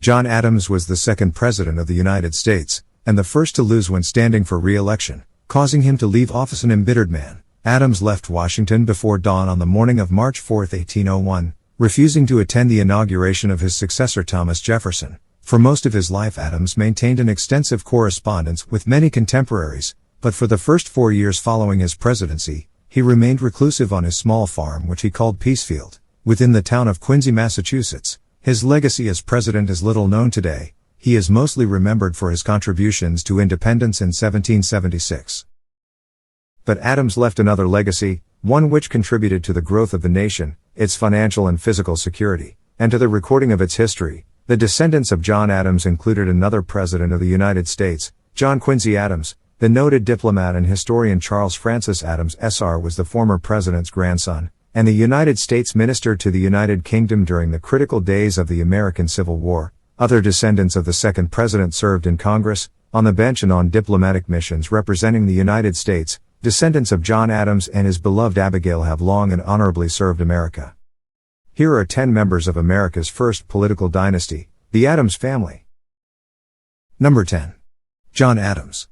John Adams was the second President of the United States, and the first to lose when standing for re-election, causing him to leave office an embittered man. Adams left Washington before dawn on the morning of March 4, 1801, refusing to attend the inauguration of his successor Thomas Jefferson. For most of his life Adams maintained an extensive correspondence with many contemporaries, but for the first 4 years following his presidency, he remained reclusive on his small farm which he called Peacefield, within the town of Quincy, Massachusetts. His legacy as president is little known today. He is mostly remembered for his contributions to independence in 1776. But Adams left another legacy, one which contributed to the growth of the nation, its financial and physical security, and to the recording of its history. The descendants of John Adams included another President of the United States, John Quincy Adams. The noted diplomat and historian Charles Francis Adams Sr. was the former president's grandson, and the United States Minister to the United Kingdom during the critical days of the American Civil War. Other descendants of the second president served in Congress, on the bench and on diplomatic missions representing the United States. Descendants of John Adams and his beloved Abigail have long and honorably served America. Here are 10 members of America's first political dynasty, the Adams family. Number 10. John Adams.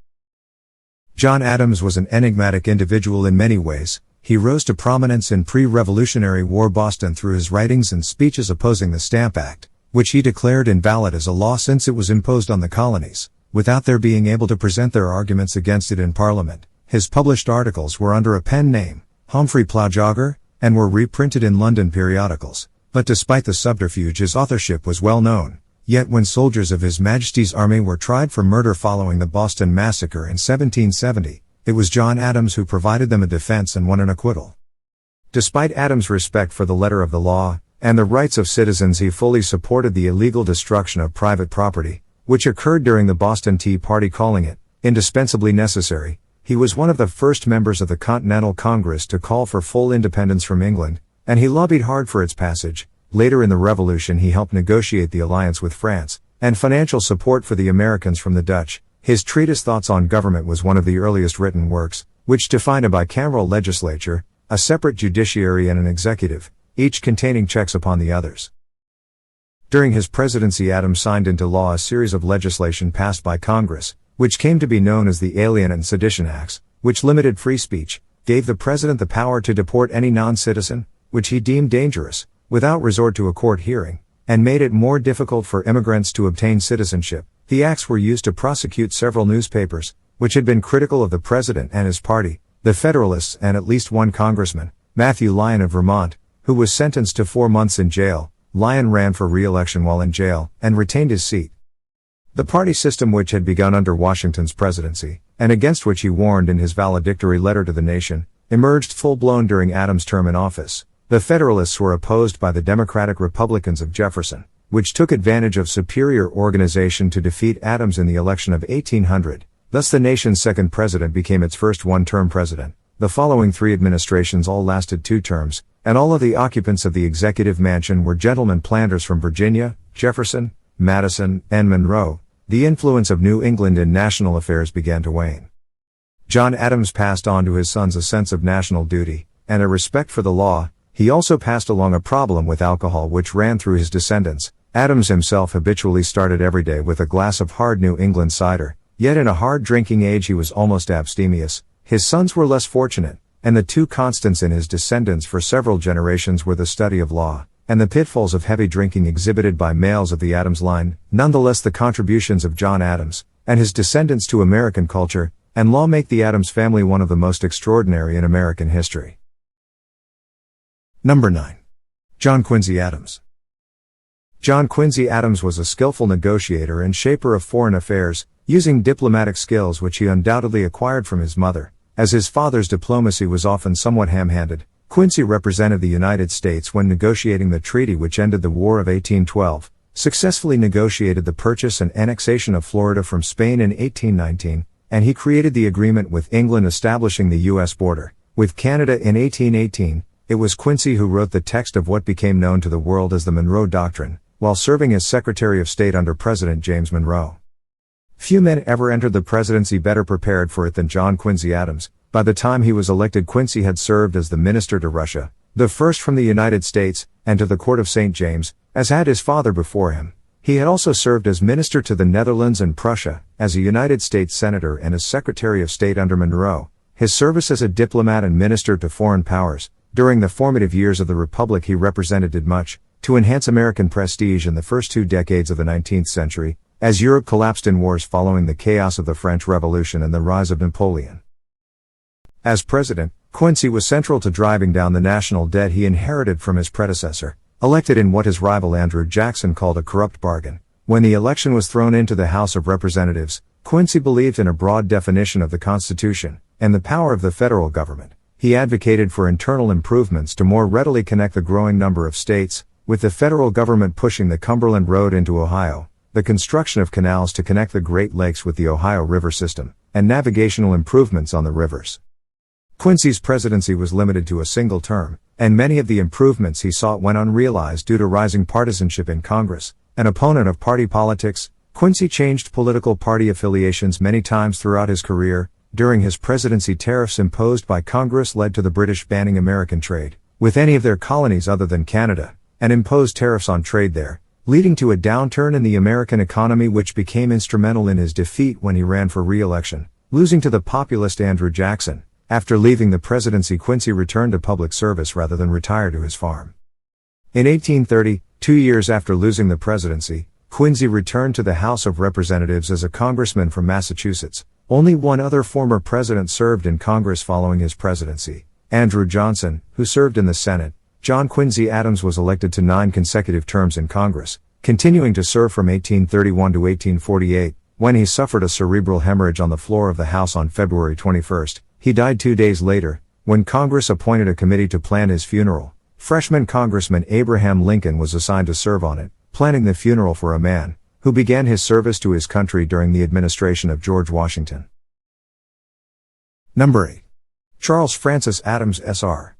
John Adams was an enigmatic individual in many ways. He rose to prominence in pre-Revolutionary War Boston through his writings and speeches opposing the Stamp Act, which he declared invalid as a law since it was imposed on the colonies, without their being able to present their arguments against it in Parliament. His published articles were under a pen name, Humphrey Plowjogger, and were reprinted in London periodicals. But despite the subterfuge, his authorship was well known. Yet when soldiers of His Majesty's Army were tried for murder following the Boston Massacre in 1770, it was John Adams who provided them a defense and won an acquittal. Despite Adams' respect for the letter of the law and the rights of citizens, he fully supported the illegal destruction of private property, which occurred during the Boston Tea Party, calling it indispensably necessary. He was one of the first members of the Continental Congress to call for full independence from England, and he lobbied hard for its passage. Later in the Revolution he helped negotiate the alliance with France, and financial support for the Americans from the Dutch. His treatise Thoughts on Government was one of the earliest written works, which defined a bicameral legislature, a separate judiciary and an executive, each containing checks upon the others. During his presidency Adams signed into law a series of legislation passed by Congress, which came to be known as the Alien and Sedition Acts, which limited free speech, gave the president the power to deport any non-citizen, which he deemed dangerous, without resort to a court hearing, and made it more difficult for immigrants to obtain citizenship. The acts were used to prosecute several newspapers, which had been critical of the president and his party, the Federalists, and at least one congressman, Matthew Lyon of Vermont, who was sentenced to 4 months in jail. Lyon ran for re-election while in jail, and retained his seat. The party system, which had begun under Washington's presidency, and against which he warned in his valedictory letter to the nation, emerged full-blown during Adams' term in office. The Federalists were opposed by the Democratic Republicans of Jefferson, which took advantage of superior organization to defeat Adams in the election of 1800. Thus the nation's second president became its first one-term president. The following 3 administrations all lasted 2 terms, and all of the occupants of the executive mansion were gentlemen planters from Virginia, Jefferson, Madison, and Monroe. The influence of New England in national affairs began to wane. John Adams passed on to his sons a sense of national duty, and a respect for the law. He also passed along a problem with alcohol which ran through his descendants. Adams himself habitually started every day with a glass of hard New England cider, yet in a hard drinking age he was almost abstemious. His sons were less fortunate, and the 2 constants in his descendants for several generations were the study of law, and the pitfalls of heavy drinking exhibited by males of the Adams line. Nonetheless, the contributions of John Adams, and his descendants to American culture and law make the Adams family one of the most extraordinary in American history. Number 9. John Quincy Adams. John Quincy Adams was a skillful negotiator and shaper of foreign affairs, using diplomatic skills which he undoubtedly acquired from his mother. As his father's diplomacy was often somewhat ham-handed, Quincy represented the United States when negotiating the treaty which ended the War of 1812, successfully negotiated the purchase and annexation of Florida from Spain in 1819, and he created the agreement with England establishing the U.S. border with Canada in 1818. It was Quincy who wrote the text of what became known to the world as the Monroe Doctrine, while serving as Secretary of State under President James Monroe. Few men ever entered the presidency better prepared for it than John Quincy Adams. By the time he was elected, Quincy had served as the minister to Russia, the first from the United States, and to the court of St. James, as had his father before him. He had also served as minister to the Netherlands and Prussia, as a United States Senator and as Secretary of State under Monroe. His service as a diplomat and minister to foreign powers, during the formative years of the Republic he represented did much to enhance American prestige in the first 2 decades of the 19th century, as Europe collapsed in wars following the chaos of the French Revolution and the rise of Napoleon. As president, Quincy was central to driving down the national debt he inherited from his predecessor, elected in what his rival Andrew Jackson called a corrupt bargain. When the election was thrown into the House of Representatives, Quincy believed in a broad definition of the Constitution and the power of the federal government. He advocated for internal improvements to more readily connect the growing number of states, with the federal government pushing the Cumberland Road into Ohio, the construction of canals to connect the Great Lakes with the Ohio River system, and navigational improvements on the rivers. Quincy's presidency was limited to a single term, and many of the improvements he sought went unrealized due to rising partisanship in Congress. An opponent of party politics, Quincy changed political party affiliations many times throughout his career. During his presidency, tariffs imposed by Congress led to the British banning American trade with any of their colonies other than Canada, and imposed tariffs on trade there, leading to a downturn in the American economy which became instrumental in his defeat when he ran for re-election, losing to the populist Andrew Jackson. After leaving the presidency, Quincy returned to public service rather than retire to his farm. In 1830, 2 years after losing the presidency, Quincy returned to the House of Representatives as a congressman from Massachusetts. Only one other former president served in Congress following his presidency, Andrew Johnson, who served in the Senate. John Quincy Adams was elected to 9 consecutive terms in Congress, continuing to serve from 1831 to 1848, when he suffered a cerebral hemorrhage on the floor of the House on February 21. He died 2 days later, when Congress appointed a committee to plan his funeral. Freshman Congressman Abraham Lincoln was assigned to serve on it, planning the funeral for a man who began his service to his country during the administration of George Washington. Number 8. Charles Francis Adams Sr.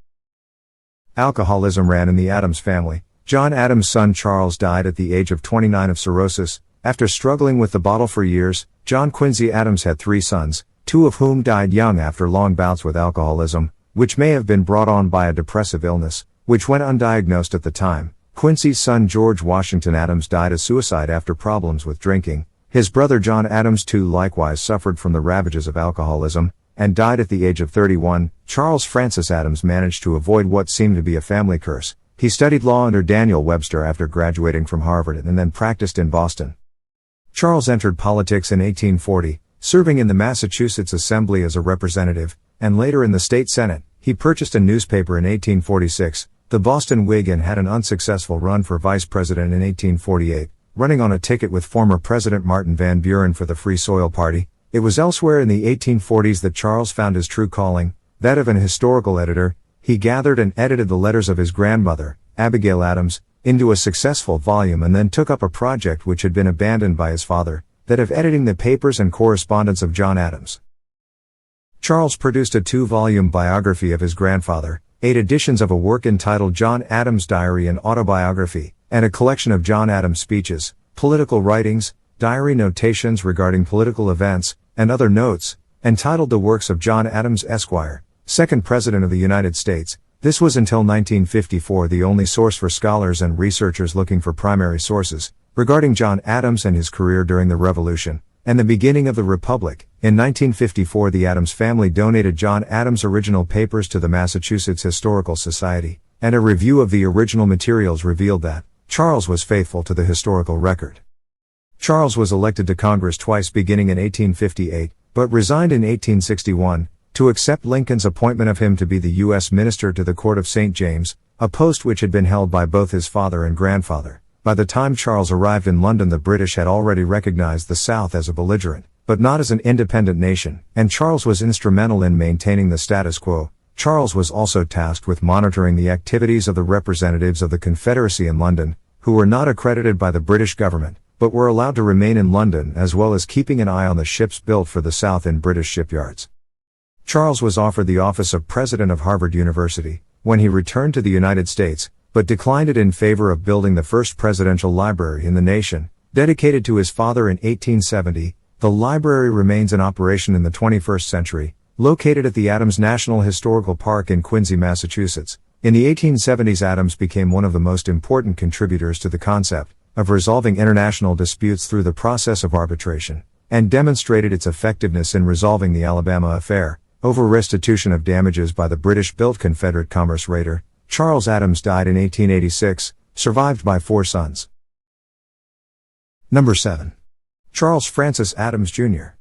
Alcoholism ran in the Adams family. John Adams' son Charles died at the age of 29 of cirrhosis. After struggling with the bottle for years, John Quincy Adams had 3 sons, 2 of whom died young after long bouts with alcoholism, which may have been brought on by a depressive illness, which went undiagnosed at the time. Quincy's son George Washington Adams died a suicide after problems with drinking. His brother John Adams too likewise suffered from the ravages of alcoholism, and died at the age of 31. Charles Francis Adams managed to avoid what seemed to be a family curse. He studied law under Daniel Webster after graduating from Harvard and then practiced in Boston. Charles entered politics in 1840, serving in the Massachusetts Assembly as a representative, and later in the state Senate. He purchased a newspaper in 1846, the Boston Whig, and had an unsuccessful run for vice president in 1848, running on a ticket with former President Martin Van Buren for the Free Soil Party. It was elsewhere in the 1840s that Charles found his true calling, that of an historical editor. He gathered and edited the letters of his grandmother, Abigail Adams, into a successful volume, and then took up a project which had been abandoned by his father, that of editing the papers and correspondence of John Adams. Charles produced a 2-volume biography of his grandfather, 8 editions of a work entitled John Adams' Diary and Autobiography, and a collection of John Adams' speeches, political writings, diary notations regarding political events, and other notes, entitled The Works of John Adams, Esquire, 2nd President of the United States. This was until 1954 the only source for scholars and researchers looking for primary sources regarding John Adams and his career during the Revolution and the beginning of the Republic. In 1954, the Adams family donated John Adams' original papers to the Massachusetts Historical Society, and a review of the original materials revealed that Charles was faithful to the historical record. Charles was elected to Congress twice beginning in 1858, but resigned in 1861, to accept Lincoln's appointment of him to be the U.S. Minister to the Court of St. James, a post which had been held by both his father and grandfather. By the time Charles arrived in London, the British had already recognized the South as a belligerent, but not as an independent nation, and Charles was instrumental in maintaining the status quo. Charles was also tasked with monitoring the activities of the representatives of the Confederacy in London, who were not accredited by the British government, but were allowed to remain in London, as well as keeping an eye on the ships built for the South in British shipyards. Charles was offered the office of president of Harvard University when he returned to the United States, but declined it in favor of building the first presidential library in the nation, dedicated to his father in 1870. The library remains in operation in the 21st century, located at the Adams National Historical Park in Quincy, Massachusetts. In the 1870s, Adams became one of the most important contributors to the concept of resolving international disputes through the process of arbitration, and demonstrated its effectiveness in resolving the Alabama affair, over restitution of damages by the British-built Confederate commerce raider. Charles Adams died in 1886, survived by 4 sons. Number 7. Charles Francis Adams, Jr.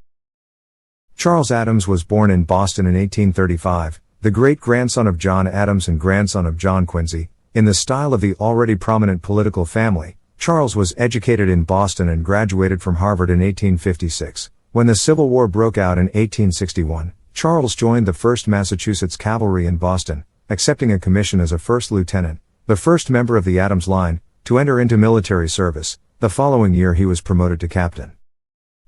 Charles Adams was born in Boston in 1835, the great-grandson of John Adams and grandson of John Quincy. In the style of the already prominent political family, Charles was educated in Boston and graduated from Harvard in 1856. When the Civil War broke out in 1861, Charles joined the 1st Massachusetts Cavalry in Boston, accepting a commission as a first lieutenant, the first member of the Adams line to enter into military service. The following year he was promoted to captain.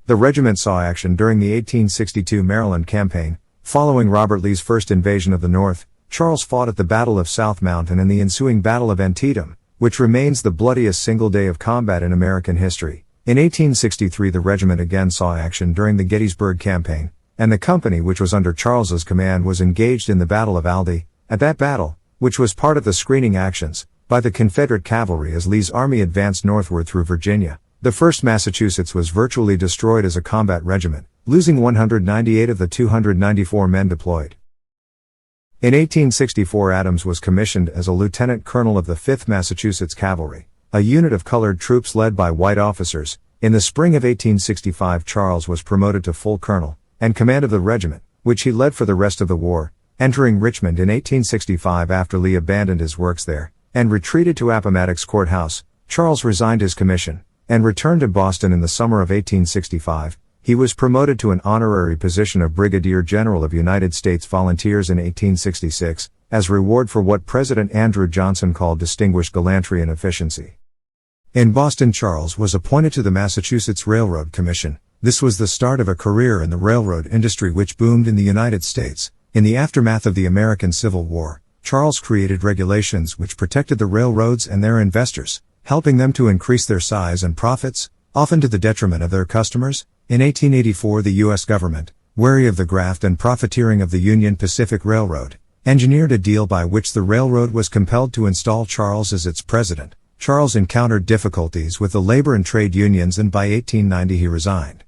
The regiment saw action during the 1862 Maryland campaign. Following Robert Lee's first invasion of the North, Charles fought at the Battle of South Mountain and the ensuing Battle of Antietam, which remains the bloodiest single day of combat in American history. In 1863 the regiment again saw action during the Gettysburg Campaign, and the company which was under Charles's command was engaged in the Battle of Aldie. At that battle, which was part of the screening actions by the Confederate cavalry as Lee's army advanced northward through Virginia, the 1st Massachusetts was virtually destroyed as a combat regiment, losing 198 of the 294 men deployed. In 1864 Adams was commissioned as a lieutenant colonel of the 5th Massachusetts Cavalry, a unit of colored troops led by white officers. In the spring of 1865 Charles was promoted to full colonel, and command of the regiment, which he led for the rest of the war. Entering Richmond in 1865 after Lee abandoned his works there, and retreated to Appomattox Courthouse, Charles resigned his commission, and returned to Boston in the summer of 1865. He was promoted to an honorary position of Brigadier General of United States Volunteers in 1866, as reward for what President Andrew Johnson called distinguished gallantry and efficiency. In Boston Charles was appointed to the Massachusetts Railroad Commission. This was the start of a career in the railroad industry which boomed in the United States. In the aftermath of the American Civil War, Charles created regulations which protected the railroads and their investors, helping them to increase their size and profits, often to the detriment of their customers. In 1884 the U.S. government, wary of the graft and profiteering of the Union Pacific Railroad, engineered a deal by which the railroad was compelled to install Charles as its president. Charles encountered difficulties with the labor and trade unions and by 1890 he resigned.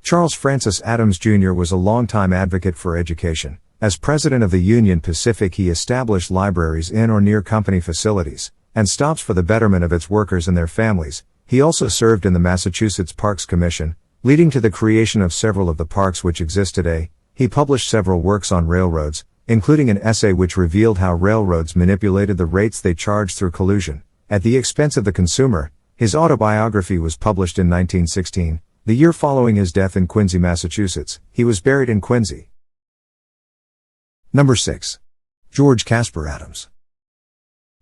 Charles Francis Adams Jr. was a longtime advocate for education. As president of the Union Pacific he established libraries in or near company facilities, and stops for the betterment of its workers and their families. He also served in the Massachusetts Parks Commission, leading to the creation of several of the parks which exist today. He published several works on railroads, including an essay which revealed how railroads manipulated the rates they charged through collusion, at the expense of the consumer. His autobiography was published in 1916, the year following his death in Quincy, Massachusetts. He was buried in Quincy. Number 6. George Caspar Adams.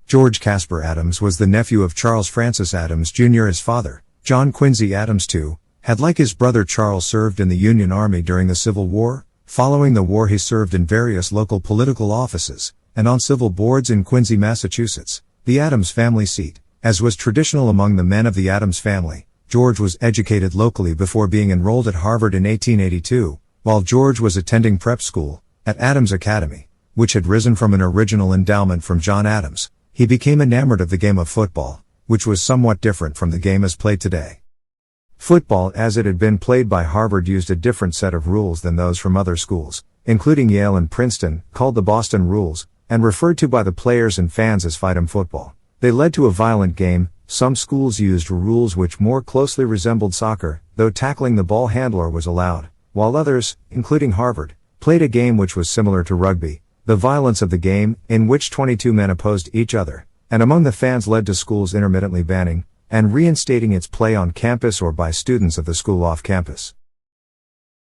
George Caspar Adams was the nephew of Charles Francis Adams Jr. His father, John Quincy Adams II, had like his brother Charles served in the Union Army during the Civil War. Following the war he served in various local political offices, and on civil boards in Quincy, Massachusetts, the Adams family seat. As was traditional among the men of the Adams family, George was educated locally before being enrolled at Harvard in 1882, while George was attending prep school at Adams Academy, which had risen from an original endowment from John Adams. He became enamored of the game of football, which was somewhat different from the game as played today. Football as it had been played by Harvard used a different set of rules than those from other schools, including Yale and Princeton, called the Boston Rules, and referred to by the players and fans as fight 'em football. They led to a violent game. Some schools used rules which more closely resembled soccer, though tackling the ball handler was allowed, while others, including Harvard, played a game which was similar to rugby. The violence of the game, in which 22 men opposed each other, and among the fans led to schools intermittently banning and reinstating its play on campus or by students of the school off campus.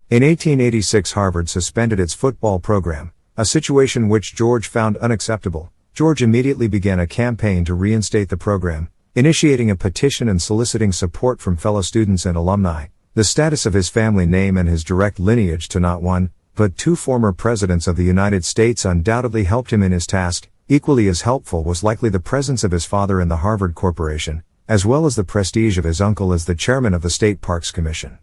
In 1886 Harvard suspended its football program, a situation which George found unacceptable. George immediately began a campaign to reinstate the program, initiating a petition and soliciting support from fellow students and alumni. The status of his family name and his direct lineage to not one, but two former presidents of the United States undoubtedly helped him in his task. Equally as helpful was likely the presence of his father in the Harvard Corporation, as well as the prestige of his uncle as the chairman of the State Parks Commission.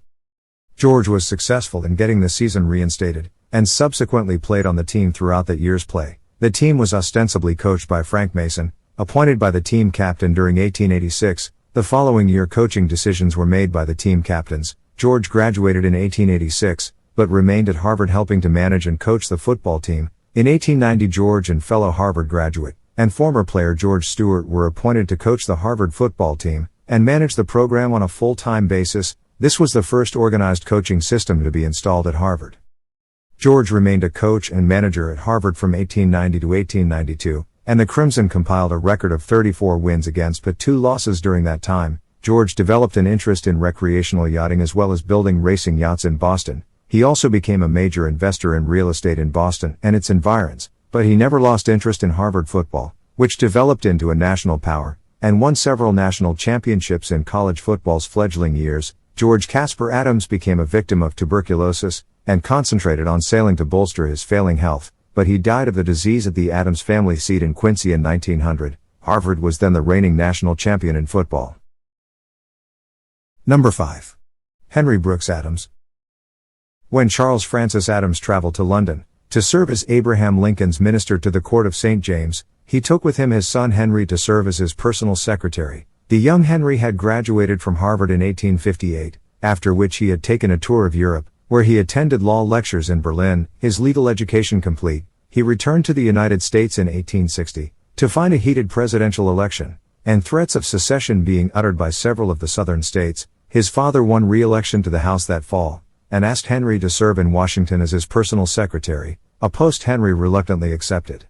George was successful in getting the season reinstated, and subsequently played on the team throughout that year's play. The team was ostensibly coached by Frank Mason, appointed by the team captain during 1886. The following year coaching decisions were made by the team captains. George graduated in 1886, but remained at Harvard helping to manage and coach the football team. In 1890 George and fellow Harvard graduate, and former player George Stewart were appointed to coach the Harvard football team, and manage the program on a full-time basis. This was the first organized coaching system to be installed at Harvard. George remained a coach and manager at Harvard from 1890 to 1892, and the Crimson compiled a record of 34 wins against but 2 losses during that time. George developed an interest in recreational yachting as well as building racing yachts in Boston. He also became a major investor in real estate in Boston and its environs, but he never lost interest in Harvard football, which developed into a national power, and won several national championships in college football's fledgling years. George Caspar Adams became a victim of tuberculosis, and concentrated on sailing to bolster his failing health, but he died of the disease at the Adams family seat in Quincy in 1900. Harvard was then the reigning national champion in football. Number 5. Henry Brooks Adams. When Charles Francis Adams traveled to London, to serve as Abraham Lincoln's minister to the court of St. James, he took with him his son Henry to serve as his personal secretary. The young Henry had graduated from Harvard in 1858, after which he had taken a tour of Europe, where he attended law lectures in Berlin. His legal education complete, he returned to the United States in 1860, to find a heated presidential election, and threats of secession being uttered by several of the southern states. His father won re-election to the House that fall, and asked Henry to serve in Washington as his personal secretary, a post Henry reluctantly accepted.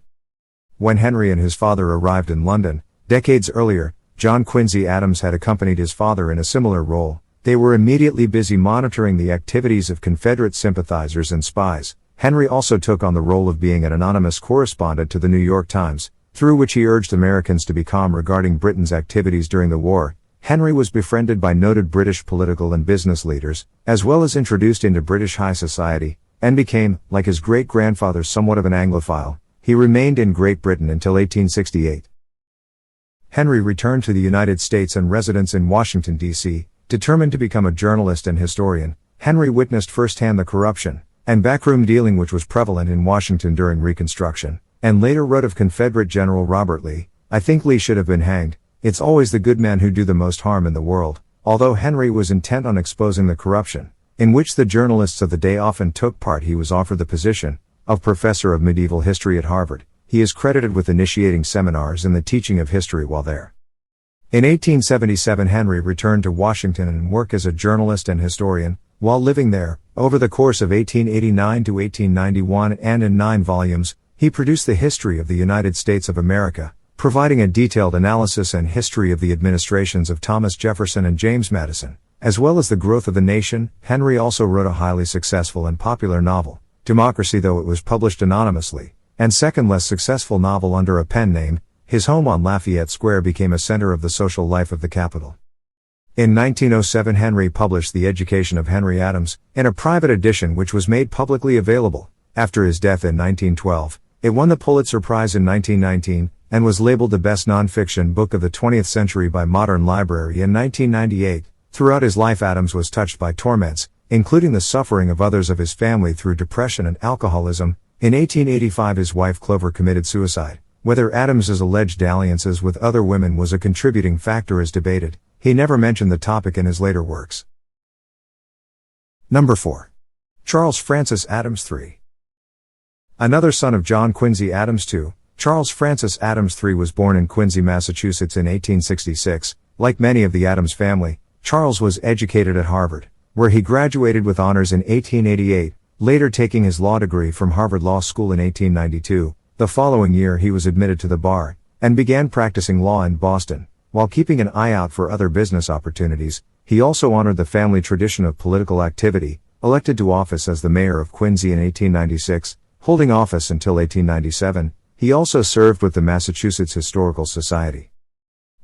When Henry and his father arrived in London, decades earlier, John Quincy Adams had accompanied his father in a similar role. They were immediately busy monitoring the activities of Confederate sympathizers and spies. Henry also took on the role of being an anonymous correspondent to the New York Times, through which he urged Americans to be calm regarding Britain's activities during the war. Henry was befriended by noted British political and business leaders, as well as introduced into British high society, and became, like his great-grandfather, somewhat of an Anglophile. He remained in Great Britain until 1868. Henry returned to the United States and residence in Washington, D.C., determined to become a journalist and historian. Henry witnessed firsthand the corruption and backroom dealing which was prevalent in Washington during Reconstruction, and later wrote of Confederate General Robert Lee, "I think Lee should have been hanged. It's always the good men who do the most harm in the world." Although Henry was intent on exposing the corruption, in which the journalists of the day often took part, he was offered the position of professor of medieval history at Harvard. He is credited with initiating seminars in the teaching of history while there. In 1877 Henry returned to Washington and worked as a journalist and historian. While living there, over the course of 1889 to 1891 and in 9 volumes, he produced the History of the United States of America, providing a detailed analysis and history of the administrations of Thomas Jefferson and James Madison, as well as the growth of the nation. Henry also wrote a highly successful and popular novel, Democracy, though it was published anonymously, and second less successful novel under a pen name. His home on Lafayette Square became a center of the social life of the capital. In 1907 Henry published The Education of Henry Adams, in a private edition which was made publicly available. After his death in 1912, it won the Pulitzer Prize in 1919, and was labeled the best nonfiction book of the 20th century by Modern Library in 1998. Throughout his life Adams was touched by torments, including the suffering of others of his family through depression and alcoholism. In 1885 his wife Clover committed suicide. Whether Adams's alleged dalliances with other women was a contributing factor is debated. He never mentioned the topic in his later works. Number 4. Charles Francis Adams III. Another son of John Quincy Adams II, Charles Francis Adams III was born in Quincy, Massachusetts in 1866. Like many of the Adams family, Charles was educated at Harvard, where he graduated with honors in 1888, later taking his law degree from Harvard Law School in 1892. The following year he was admitted to the bar, and began practicing law in Boston. While keeping an eye out for other business opportunities, he also honored the family tradition of political activity, elected to office as the mayor of Quincy in 1896, holding office until 1897. He also served with the Massachusetts Historical Society.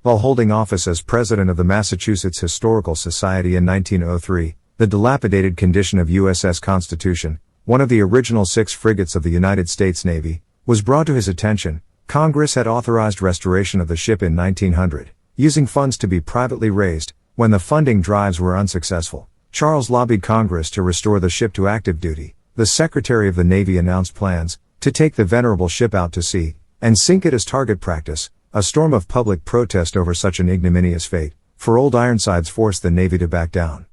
While holding office as president of the Massachusetts Historical Society in 1903, the dilapidated condition of USS Constitution, one of the original 6 frigates of the United States Navy, was brought to his attention. Congress had authorized restoration of the ship in 1900, using funds to be privately raised. When the funding drives were unsuccessful, Charles lobbied Congress to restore the ship to active duty. The Secretary of the Navy announced plans to take the venerable ship out to sea and sink it as target practice. A storm of public protest over such an ignominious fate for Old Ironsides forced the Navy to back down.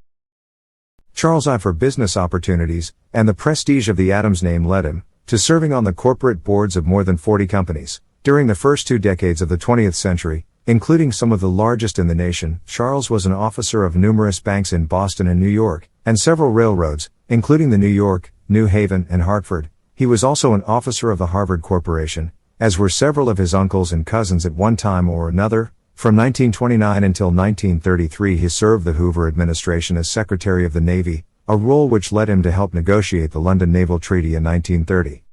Charles' eye for business opportunities, and the prestige of the Adams name led him to serving on the corporate boards of more than 40 companies. During the first 2 decades of the 20th century, including some of the largest in the nation, Charles was an officer of numerous banks in Boston and New York, and several railroads, including the New York, New Haven, and Hartford. He was also an officer of the Harvard Corporation, as were several of his uncles and cousins at one time or another. From 1929 until 1933 he served the Hoover administration as Secretary of the Navy, a role which led him to help negotiate the London Naval Treaty in 1930.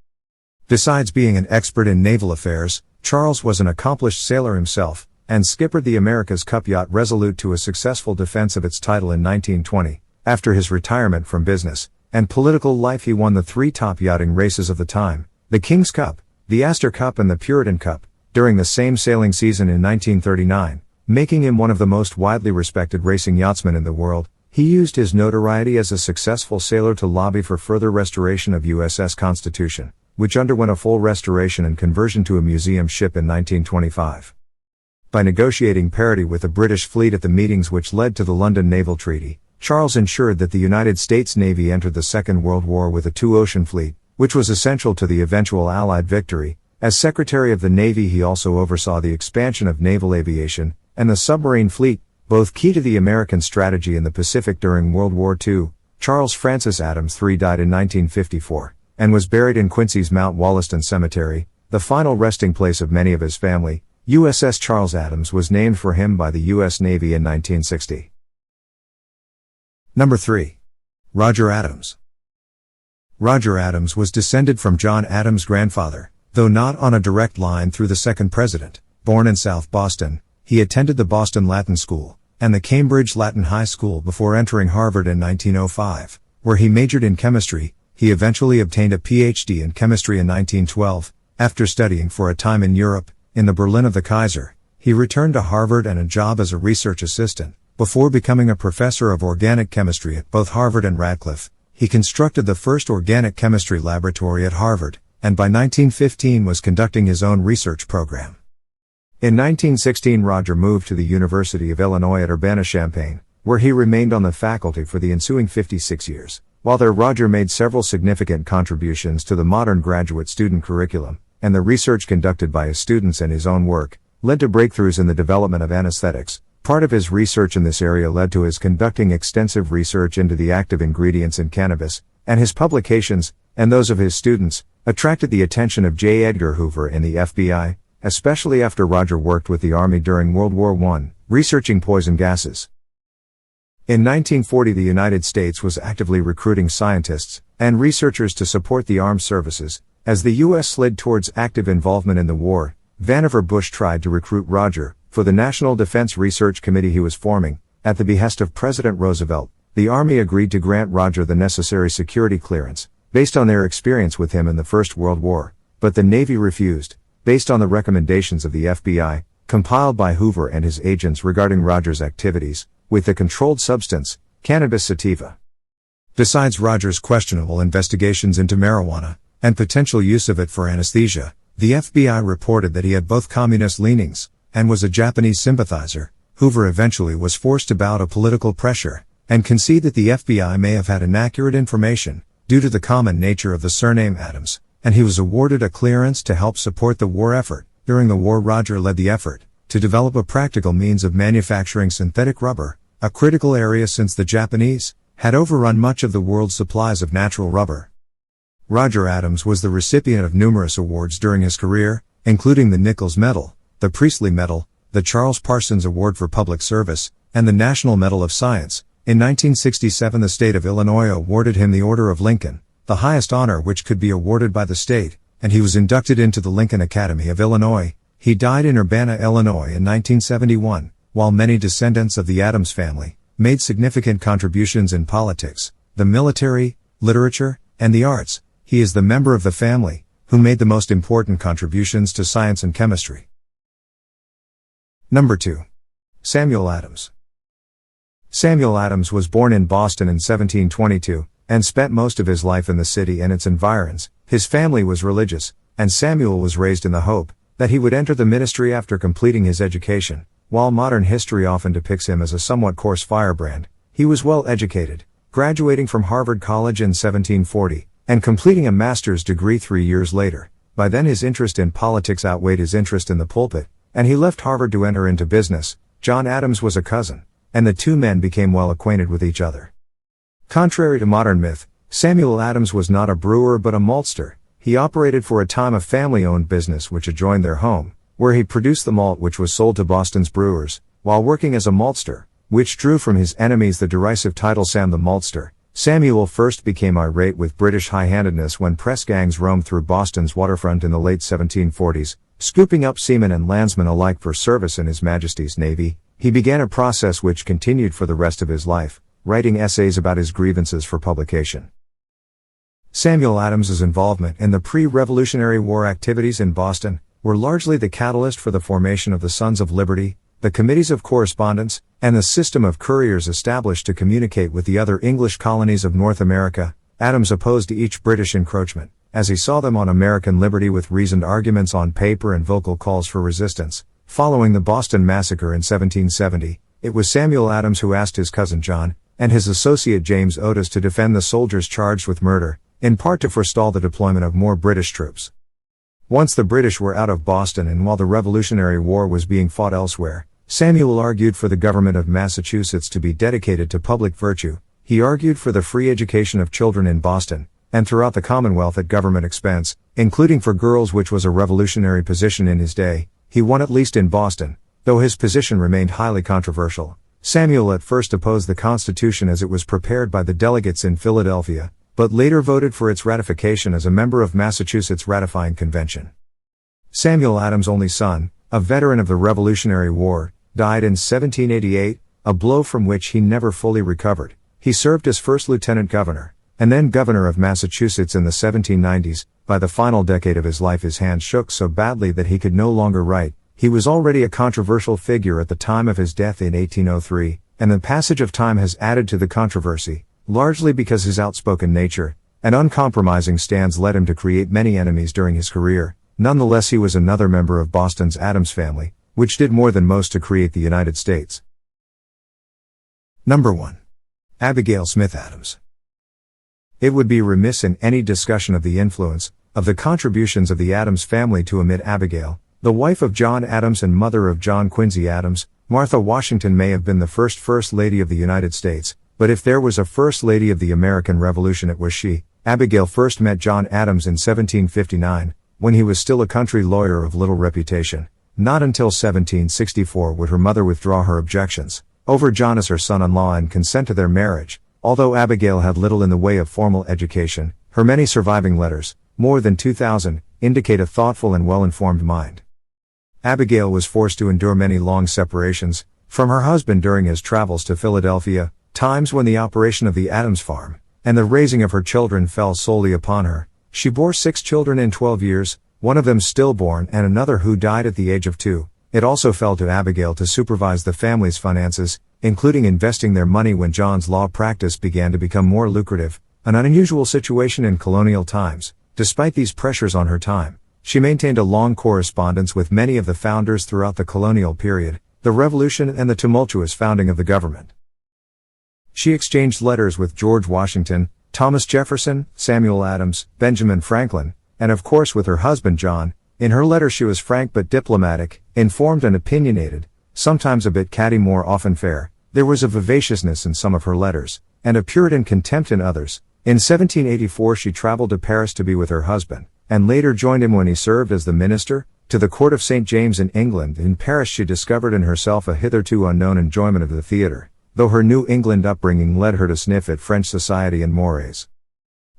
Besides being an expert in naval affairs, Charles was an accomplished sailor himself, and skippered the America's Cup yacht Resolute to a successful defense of its title in 1920. After his retirement from business and political life he won the 3 top yachting races of the time, the King's Cup, the Astor Cup and the Puritan Cup, during the same sailing season in 1939, making him one of the most widely respected racing yachtsmen in the world. He used his notoriety as a successful sailor to lobby for further restoration of USS Constitution, which underwent a full restoration and conversion to a museum ship in 1925. By negotiating parity with the British fleet at the meetings which led to the London Naval Treaty, Charles ensured that the United States Navy entered the Second World War with a 2-ocean fleet, which was essential to the eventual Allied victory. As Secretary of the Navy he also oversaw the expansion of naval aviation and the submarine fleet, both key to the American strategy in the Pacific during World War II. Charles Francis Adams III died in 1954, and was buried in Quincy's Mount Wollaston Cemetery, the final resting place of many of his family. USS Charles Adams was named for him by the U.S. Navy in 1960. Number 3. Roger Adams. Roger Adams was descended from John Adams' grandfather, though not on a direct line through the second president. Born in South Boston, he attended the Boston Latin School and the Cambridge Latin High School before entering Harvard in 1905, where he majored in chemistry. He eventually obtained a Ph.D. in chemistry in 1912. After studying for a time in Europe, in the Berlin of the Kaiser, he returned to Harvard and a job as a research assistant, before becoming a professor of organic chemistry at both Harvard and Radcliffe. He constructed the first organic chemistry laboratory at Harvard, and by 1915 was conducting his own research program. In 1916 Roger moved to the University of Illinois at Urbana-Champaign, where he remained on the faculty for the ensuing 56 years. While there Roger made several significant contributions to the modern graduate student curriculum, and the research conducted by his students and his own work led to breakthroughs in the development of anesthetics. Part of his research in this area led to his conducting extensive research into the active ingredients in cannabis, and his publications, and those of his students, attracted the attention of J. Edgar Hoover in the FBI, especially after Roger worked with the Army during World War I, researching poison gases. In 1940 the United States was actively recruiting scientists and researchers to support the armed services. As the U.S. slid towards active involvement in the war, Vannevar Bush tried to recruit Roger for the National Defense Research Committee he was forming. At the behest of President Roosevelt, the Army agreed to grant Roger the necessary security clearance, based on their experience with him in the First World War, but the Navy refused, based on the recommendations of the FBI, compiled by Hoover and his agents regarding Roger's activities with the controlled substance, cannabis sativa. Besides Roger's questionable investigations into marijuana, and potential use of it for anesthesia, the FBI reported that he had both communist leanings, and was a Japanese sympathizer. Hoover eventually was forced to bow to political pressure, and concede that the FBI may have had inaccurate information, due to the common nature of the surname Adams, and he was awarded a clearance to help support the war effort. During the war Roger led the effort to develop a practical means of manufacturing synthetic rubber, a critical area since the Japanese had overrun much of the world's supplies of natural rubber. Roger Adams was the recipient of numerous awards during his career, including the Nichols Medal, the Priestley Medal, the Charles Parsons Award for Public Service, and the National Medal of Science. In 1967 the state of Illinois awarded him the Order of Lincoln, the highest honor which could be awarded by the state, and he was inducted into the Lincoln Academy of Illinois. He died in Urbana, Illinois in 1971. While many descendants of the Adams family made significant contributions in politics, the military, literature, and the arts, he is the member of the family who made the most important contributions to science and chemistry. Number 2. Samuel Adams. Samuel Adams was born in Boston in 1722, and spent most of his life in the city and its environs. His family was religious, and Samuel was raised in the hope that he would enter the ministry after completing his education. While modern history often depicts him as a somewhat coarse firebrand, he was well educated, graduating from Harvard College in 1740, and completing a master's degree 3 years later. By then his interest in politics outweighed his interest in the pulpit, and he left Harvard to enter into business. John Adams was a cousin, and the two men became well acquainted with each other. Contrary to modern myth, Samuel Adams was not a brewer but a maltster. He operated for a time a family-owned business which adjoined their home, where he produced the malt which was sold to Boston's brewers, while working as a maltster, which drew from his enemies the derisive title Sam the Maltster. Samuel first became irate with British high-handedness when press gangs roamed through Boston's waterfront in the late 1740s, scooping up seamen and landsmen alike for service in His Majesty's Navy. He began a process which continued for the rest of his life, writing essays about his grievances for publication. Samuel Adams's involvement in the pre-Revolutionary War activities in Boston were largely the catalyst for the formation of the Sons of Liberty, the committees of correspondence, and the system of couriers established to communicate with the other English colonies of North America. Adams opposed each British encroachment, as he saw them on American liberty with reasoned arguments on paper and vocal calls for resistance. Following the Boston Massacre in 1770, it was Samuel Adams who asked his cousin John, and his associate James Otis to defend the soldiers charged with murder, in part to forestall the deployment of more British troops. Once the British were out of Boston and while the Revolutionary War was being fought elsewhere, Samuel argued for the government of Massachusetts to be dedicated to public virtue. He argued for the free education of children in Boston, and throughout the Commonwealth at government expense, including for girls, which was a revolutionary position in his day. He won at least in Boston, though his position remained highly controversial. Samuel at first opposed the Constitution as it was prepared by the delegates in Philadelphia, but later voted for its ratification as a member of Massachusetts' ratifying convention. Samuel Adams' only son, a veteran of the Revolutionary War, died in 1788, a blow from which he never fully recovered. He served as first lieutenant governor, and then governor of Massachusetts in the 1790s. By the final decade of his life his hand shook so badly that he could no longer write. He was already a controversial figure at the time of his death in 1803, and the passage of time has added to the controversy, largely because his outspoken nature and uncompromising stance led him to create many enemies during his career. Nonetheless, he was another member of Boston's Adams family, which did more than most to create the United States. Number 1. Abigail Smith Adams. It would be remiss in any discussion of the influence of the contributions of the Adams family to omit Abigail, the wife of John Adams and mother of John Quincy Adams. Martha Washington may have been the First Lady of the United States, but if there was a First Lady of the American Revolution it was she. Abigail first met John Adams in 1759, when he was still a country lawyer of little reputation. Not until 1764 would her mother withdraw her objections over John as her son-in-law and consent to their marriage. Although Abigail had little in the way of formal education, her many surviving letters, more than 2,000, indicate a thoughtful and well-informed mind. Abigail was forced to endure many long separations from her husband during his travels to Philadelphia, times when the operation of the Adams farm and the raising of her children fell solely upon her. She bore 6 children in 12 years, one of them stillborn and another who died at the age of 2. It also fell to Abigail to supervise the family's finances, including investing their money when John's law practice began to become more lucrative, an unusual situation in colonial times. Despite these pressures on her time, she maintained a long correspondence with many of the founders throughout the colonial period, the Revolution and the tumultuous founding of the government. She exchanged letters with George Washington, Thomas Jefferson, Samuel Adams, Benjamin Franklin, and of course with her husband John. In her letter she was frank but diplomatic, informed and opinionated, sometimes a bit catty, more often fair. There was a vivaciousness in some of her letters, and a Puritan contempt in others. In 1784 she traveled to Paris to be with her husband, and later joined him when he served as the minister to the court of St. James in England. In Paris she discovered in herself a hitherto unknown enjoyment of the theatre, though her New England upbringing led her to sniff at French society and mores.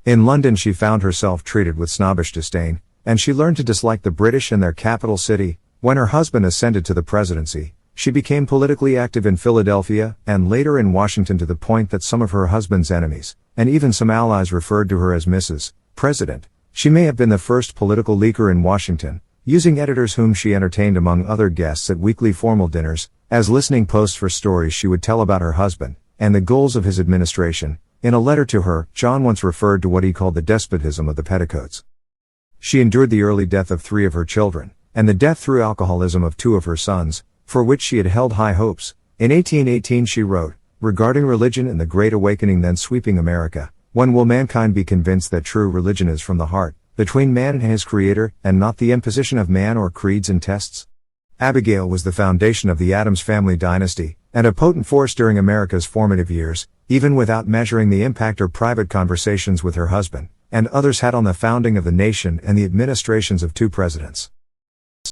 In London she found herself treated with snobbish disdain, and she learned to dislike the British and their capital city. When her husband ascended to the presidency, she became politically active in Philadelphia, and later in Washington, to the point that some of her husband's enemies, and even some allies, referred to her as Mrs. President. She may have been the first political leaker in Washington, using editors whom she entertained among other guests at weekly formal dinners, as listening posts for stories she would tell about her husband, and the goals of his administration. In a letter to her, John once referred to what he called the despotism of the petticoats. She endured the early death of 3 of her children, and the death through alcoholism of 2 of her sons. for which she had held high hopes. In 1818 she wrote, regarding religion and the Great Awakening then sweeping America, when will mankind be convinced that true religion is from the heart, between man and his Creator, and not the imposition of man or creeds and tests? Abigail was the foundation of the Adams family dynasty, and a potent force during America's formative years, even without measuring the impact her private conversations with her husband and others had on the founding of the nation and the administrations of two presidents.